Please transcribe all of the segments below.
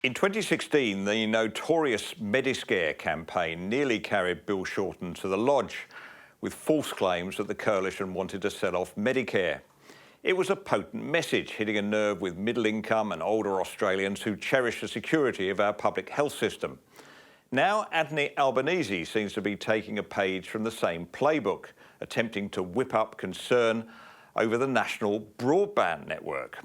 In 2016, the notorious Mediscare campaign nearly carried Bill Shorten to the lodge with false claims that the coalition wanted to sell off Medicare. It was a potent message, hitting a nerve with middle-income and older Australians who cherish the security of our public health system. Now, Anthony Albanese seems to be taking a page from the same playbook, attempting to whip up concern over the national broadband network.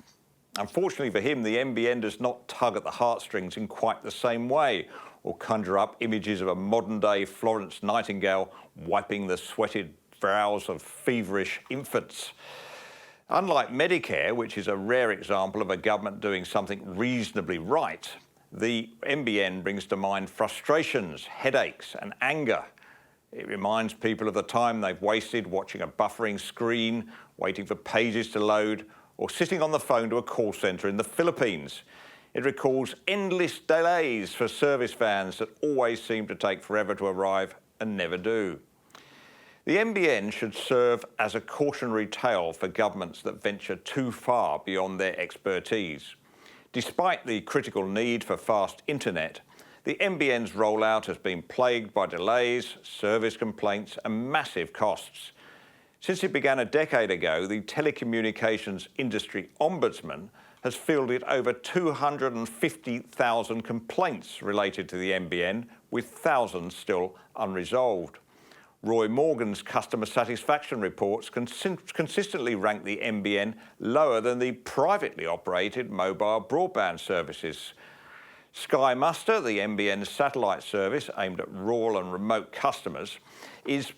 Unfortunately for him, the NBN does not tug at the heartstrings in quite the same way or conjure up images of a modern-day Florence Nightingale wiping the sweated brows of feverish infants. Unlike Medicare, which is a rare example of a government doing something reasonably right, the NBN brings to mind frustrations, headaches and anger. It reminds people of the time they've wasted watching a buffering screen, waiting for pages to load, or sitting on the phone to a call centre in the Philippines. It recalls endless delays for service vans that always seem to take forever to arrive and never do. The NBN should serve as a cautionary tale for governments that venture too far beyond their expertise. Despite the critical need for fast internet, the NBN's rollout has been plagued by delays, service complaints and massive costs. Since it began a decade ago, the Telecommunications Industry Ombudsman has fielded over 250,000 complaints related to the NBN, with thousands still unresolved. Roy Morgan's customer satisfaction reports consistently rank the NBN lower than the privately operated mobile broadband services. Sky Muster, the NBN satellite service aimed at rural and remote customers, is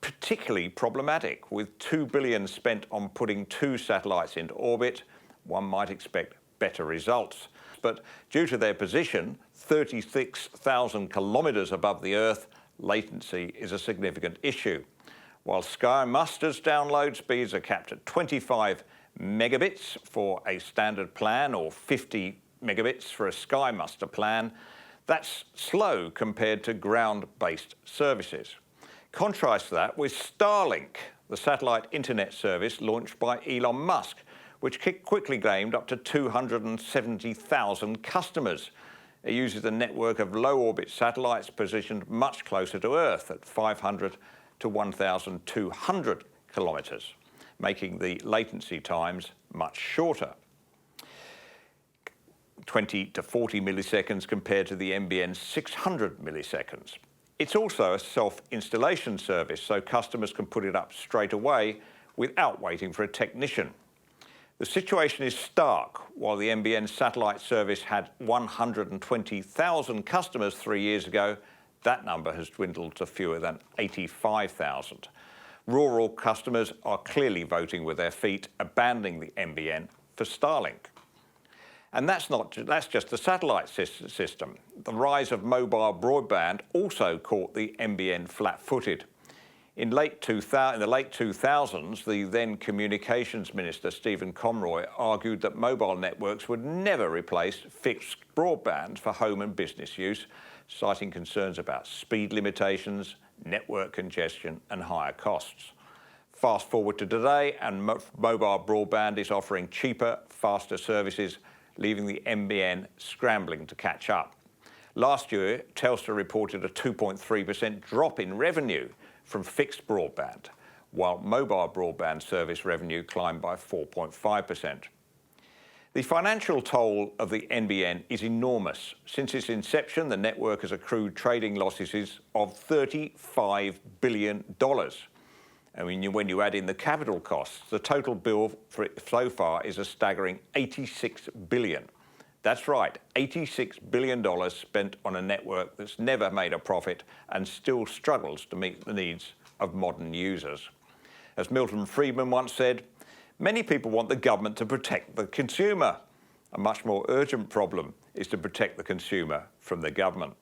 particularly problematic. With $2 billion spent on putting 2 satellites into orbit, one might expect better results. But due to their position, 36,000 kilometres above the Earth, latency is a significant issue. While Sky Muster's download speeds are capped at 25 megabits for a standard plan or 50 megabits for a Sky Muster plan, that's slow compared to ground-based services. Contrast that with Starlink, the satellite internet service launched by Elon Musk, which quickly gained up to 270,000 customers. It uses a network of low-orbit satellites positioned much closer to Earth at 500 to 1,200 kilometres, making the latency times much shorter. 20 to 40 milliseconds compared to the NBN's 600 milliseconds. It's also a self-installation service, so customers can put it up straight away without waiting for a technician. The situation is stark. While the NBN satellite service had 120,000 customers 3 years ago, that number has dwindled to fewer than 85,000. Rural customers are clearly voting with their feet, abandoning the NBN for Starlink. And that's just the satellite system. The rise of mobile broadband also caught the NBN flat-footed. In the late 2000s, the then Communications Minister, Stephen Conroy, argued that mobile networks would never replace fixed broadband for home and business use, citing concerns about speed limitations, network congestion and higher costs. Fast forward to today, and mobile broadband is offering cheaper, faster services, leaving the NBN scrambling to catch up. Last year, Telstra reported a 2.3% drop in revenue from fixed broadband, while mobile broadband service revenue climbed by 4.5%. The financial toll of the NBN is enormous. Since its inception, the network has accrued trading losses of $35 billion. And when you add in the capital costs, the total bill for it so far is a staggering $86 billion. That's right, $86 billion spent on a network that's never made a profit and still struggles to meet the needs of modern users. As Milton Friedman once said, many people want the government to protect the consumer. A much more urgent problem is to protect the consumer from the government.